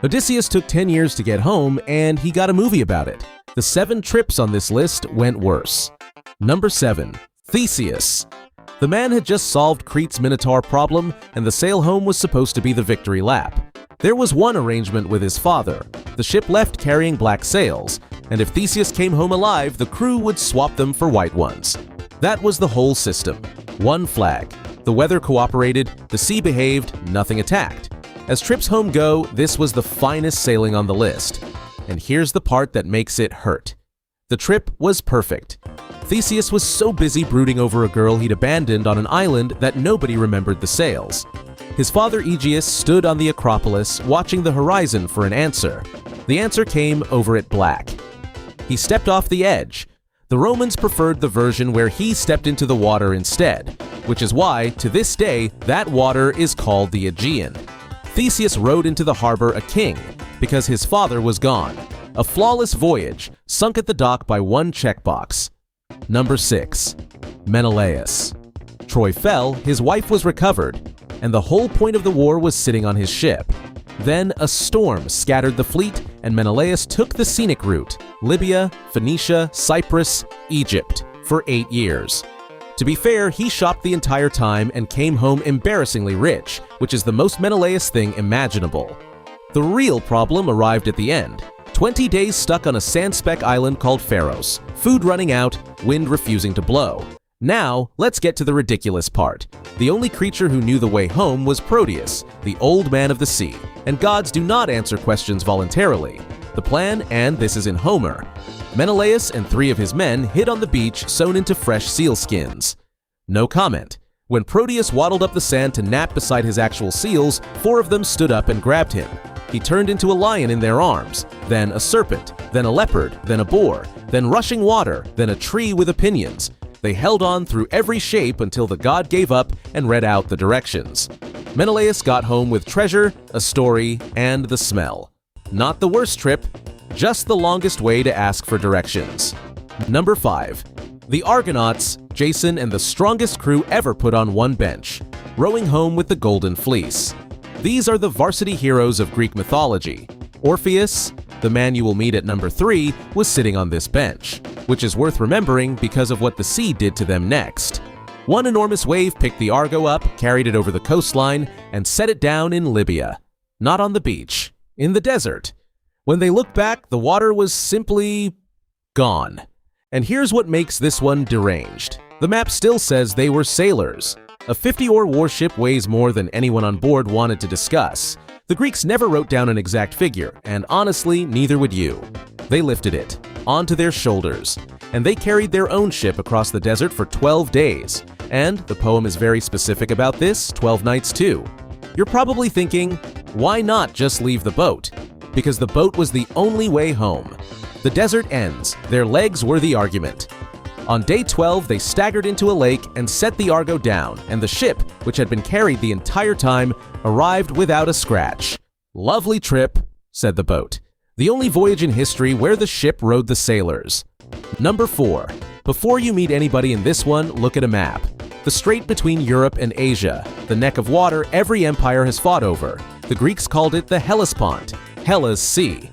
Odysseus took 10 years to get home, and he got a movie about it. The 7 trips on this list went worse. Number 7. Theseus. The man had just solved Crete's Minotaur problem, and the sail home was supposed to be the victory lap. There was one arrangement with his father. The ship left carrying black sails, and if Theseus came home alive, the crew would swap them for white ones. That was the whole system. One flag. The weather cooperated, the sea behaved, nothing attacked. As trips home go, this was the finest sailing on the list. And here's the part that makes it hurt. The trip was perfect. Theseus was so busy brooding over a girl he'd abandoned on an island that nobody remembered the sails. His father Aegeus stood on the Acropolis watching the horizon for an answer. The answer came over at black. He stepped off the edge. The Romans preferred the version where he stepped into the water instead, which is why, to this day, that water is called the Aegean. Theseus rode into the harbor a king, because his father was gone. A flawless voyage, sunk at the dock by one checkbox. Number 6. Menelaus. Troy fell, his wife was recovered, and the whole point of the war was sitting on his ship. Then a storm scattered the fleet, and Menelaus took the scenic route, Libya, Phoenicia, Cyprus, Egypt, for 8 years. To be fair, he shopped the entire time and came home embarrassingly rich, which is the most Menelaus thing imaginable. The real problem arrived at the end. 20 days stuck on a sand-speck island called Pharos, food running out, wind refusing to blow. Now, let's get to the ridiculous part. The only creature who knew the way home was Proteus, the old man of the sea, and gods do not answer questions voluntarily. The plan, and this is in Homer. Menelaus and 3 of his men hid on the beach sewn into fresh seal skins. No comment. When Proteus waddled up the sand to nap beside his actual seals, 4 of them stood up and grabbed him. He turned into a lion in their arms, then a serpent, then a leopard, then a boar, then rushing water, then a tree with opinions. They held on through every shape until the god gave up and read out the directions. Menelaus got home with treasure, a story, and the smell. Not the worst trip, just the longest way to ask for directions. Number 5. The Argonauts, Jason and the strongest crew ever put on one bench, rowing home with the Golden Fleece. These are the varsity heroes of Greek mythology. Orpheus, the man you will meet at number 3, was sitting on this bench, which is worth remembering because of what the sea did to them next. One enormous wave picked the Argo up, carried it over the coastline, and set it down in Libya. Not on the beach, in the desert. When they looked back, the water was simply gone. And here's what makes this one deranged. The map still says they were sailors. A 50-oar warship weighs more than anyone on board wanted to discuss. The Greeks never wrote down an exact figure, and honestly, neither would you. They lifted it, onto their shoulders, and they carried their own ship across the desert for 12 days. And the poem is very specific about this, 12 nights too. You're probably thinking, why not just leave the boat? Because the boat was the only way home. The desert ends, their legs were the argument. On day 12, they staggered into a lake and set the Argo down, and the ship, which had been carried the entire time, arrived without a scratch. Lovely trip, said the boat. The only voyage in history where the ship rode the sailors. Number 4. Before you meet anybody in this one, look at a map. The strait between Europe and Asia, the neck of water every empire has fought over. The Greeks called it the Hellespont, Helle's Sea.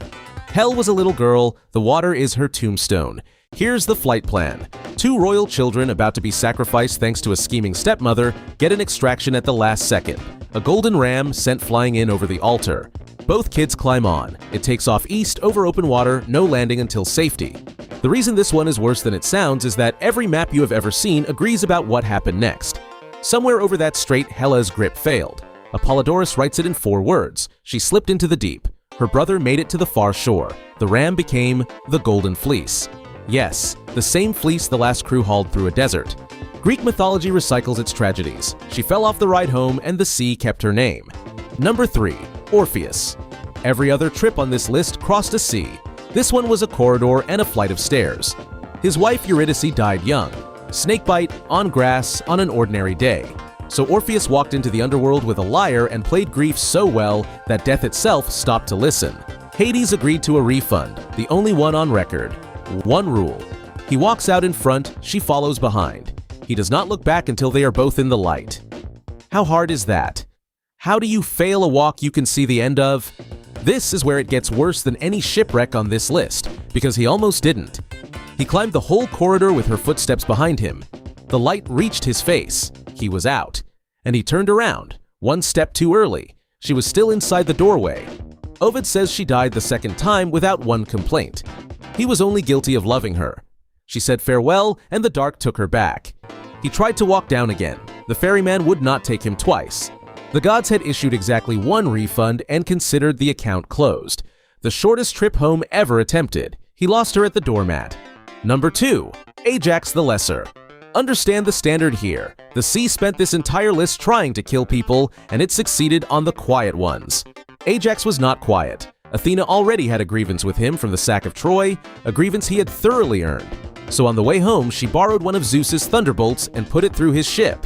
Helle was a little girl, the water is her tombstone. Here's the flight plan. 2 royal children about to be sacrificed thanks to a scheming stepmother get an extraction at the last second. A golden ram sent flying in over the altar. Both kids climb on. It takes off east over open water, no landing until safety. The reason this one is worse than it sounds is that every map you have ever seen agrees about what happened next. Somewhere over that strait, Hela's grip failed. Apollodorus writes it in 4 words. She slipped into the deep. Her brother made it to the far shore. The ram became the Golden Fleece. Yes, the same fleece the last crew hauled through a desert. Greek mythology recycles its tragedies. She fell off the ride home and the sea kept her name. Number 3. Orpheus. Every other trip on this list crossed a sea. This one was a corridor and a flight of stairs. His wife Eurydice died young. Snakebite, on grass, on an ordinary day. So Orpheus walked into the underworld with a lyre and played grief so well that death itself stopped to listen. Hades agreed to a refund, the only one on record. One rule. He walks out in front, she follows behind. He does not look back until they are both in the light. How hard is that? How do you fail a walk you can see the end of? This is where it gets worse than any shipwreck on this list, because he almost didn't. He climbed the whole corridor with her footsteps behind him. The light reached his face. He was out. And he turned around, one step too early. She was still inside the doorway. Ovid says she died the second time without one complaint. He was only guilty of loving her. She said farewell, and the dark took her back. He tried to walk down again. The ferryman would not take him twice. The gods had issued exactly one refund and considered the account closed. The shortest trip home ever attempted. He lost her at the doormat. Number 2. Ajax the Lesser. Understand the standard here. The sea spent this entire list trying to kill people, and it succeeded on the quiet ones. Ajax was not quiet. Athena already had a grievance with him from the sack of Troy, a grievance he had thoroughly earned. So on the way home, she borrowed one of Zeus's thunderbolts and put it through his ship.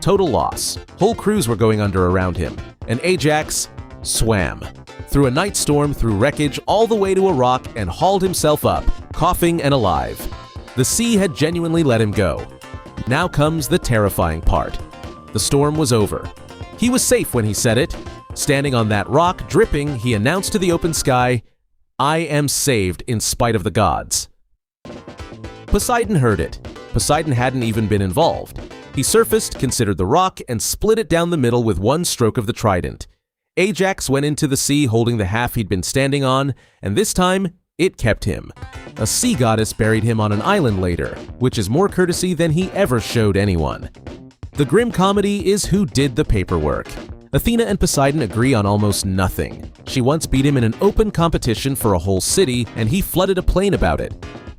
Total loss. Whole crews were going under around him, and Ajax swam. Through a night storm, through wreckage, all the way to a rock, and hauled himself up, coughing and alive. The sea had genuinely let him go. Now comes the terrifying part. The storm was over. He was safe when he said it. Standing on that rock, dripping, he announced to the open sky, "I am saved in spite of the gods." Poseidon heard it. Poseidon hadn't even been involved. He surfaced, considered the rock, and split it down the middle with one stroke of the trident. Ajax went into the sea holding the half he'd been standing on, and this time, it kept him. A sea goddess buried him on an island later, which is more courtesy than he ever showed anyone. The grim comedy is who did the paperwork. Athena and Poseidon agree on almost nothing. She once beat him in an open competition for a whole city, and he flooded a plain about it.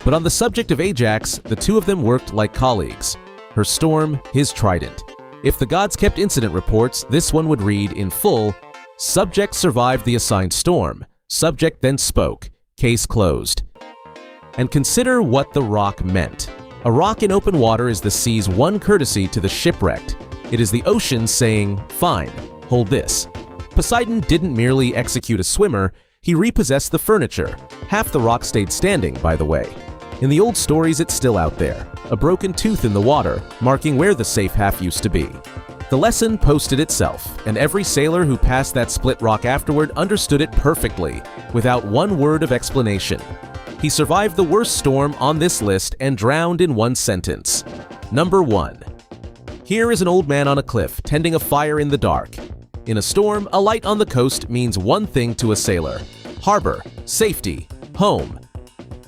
But on the subject of Ajax, the two of them worked like colleagues. Her storm, his trident. If the gods kept incident reports, this one would read in full, "Subject survived the assigned storm. Subject then spoke. Case closed." And consider what the rock meant. A rock in open water is the sea's one courtesy to the shipwrecked. It is the ocean saying, "Fine, hold this." Poseidon didn't merely execute a swimmer, he repossessed the furniture. Half the rock stayed standing, by the way. In the old stories, it's still out there. A broken tooth in the water, marking where the safe half used to be. The lesson posted itself, and every sailor who passed that split rock afterward understood it perfectly, without one word of explanation. He survived the worst storm on this list and drowned in one sentence. Number 1. Here is an old man on a cliff, tending a fire in the dark. In a storm, a light on the coast means one thing to a sailor: harbor, safety, home.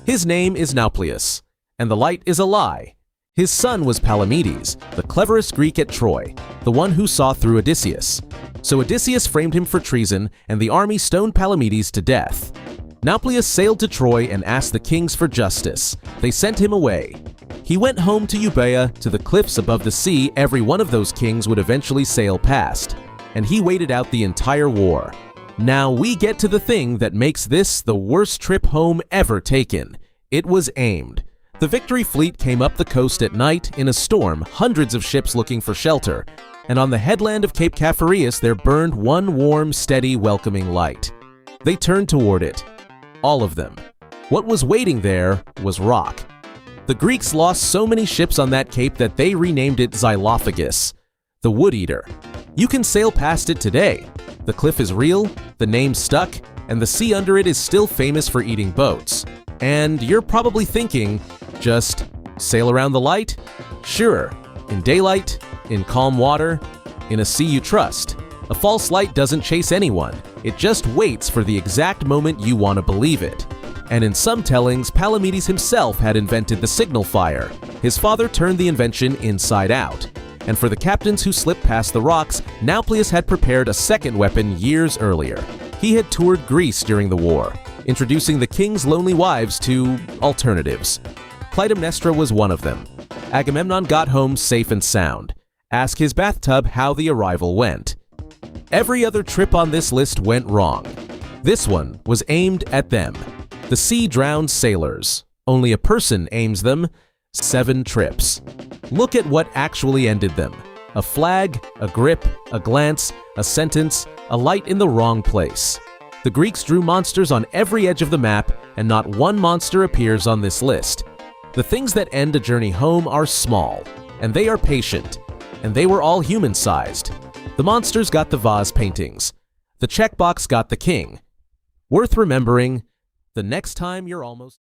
His name is Nauplius, and the light is a lie. His son was Palamedes, the cleverest Greek at Troy, the one who saw through Odysseus. So Odysseus framed him for treason, and the army stoned Palamedes to death. Nauplius sailed to Troy and asked the kings for justice. They sent him away. He went home to Euboea, to the cliffs above the sea every one of those kings would eventually sail past. And he waited out the entire war. Now we get to the thing that makes this the worst trip home ever taken. It was aimed. The Victory Fleet came up the coast at night in a storm, hundreds of ships looking for shelter, and on the headland of Cape Caphareus there burned one warm, steady, welcoming light. They turned toward it. All of them. What was waiting there was rock. The Greeks lost so many ships on that cape that they renamed it Xylophagus, the Wood Eater. You can sail past it today. The cliff is real, the name stuck, and the sea under it is still famous for eating boats. And you're probably thinking, just sail around the light? Sure, in daylight, in calm water, in a sea you trust. A false light doesn't chase anyone. It just waits for the exact moment you want to believe it. And in some tellings, Palamedes himself had invented the signal fire. His father turned the invention inside out. And for the captains who slipped past the rocks, Nauplius had prepared a second weapon years earlier. He had toured Greece during the war, introducing the king's lonely wives to alternatives. Clytemnestra was one of them. Agamemnon got home safe and sound. Ask his bathtub how the arrival went. Every other trip on this list went wrong. This one was aimed at them. The sea drowned sailors. Only a person aims them. 7 trips. Look at what actually ended them. A flag, a grip, a glance, a sentence, a light in the wrong place. The Greeks drew monsters on every edge of the map, and not one monster appears on this list. The things that end a journey home are small, and they are patient, and they were all human-sized. The monsters got the vase paintings. The checkbox got the king. Worth remembering, the next time you're almost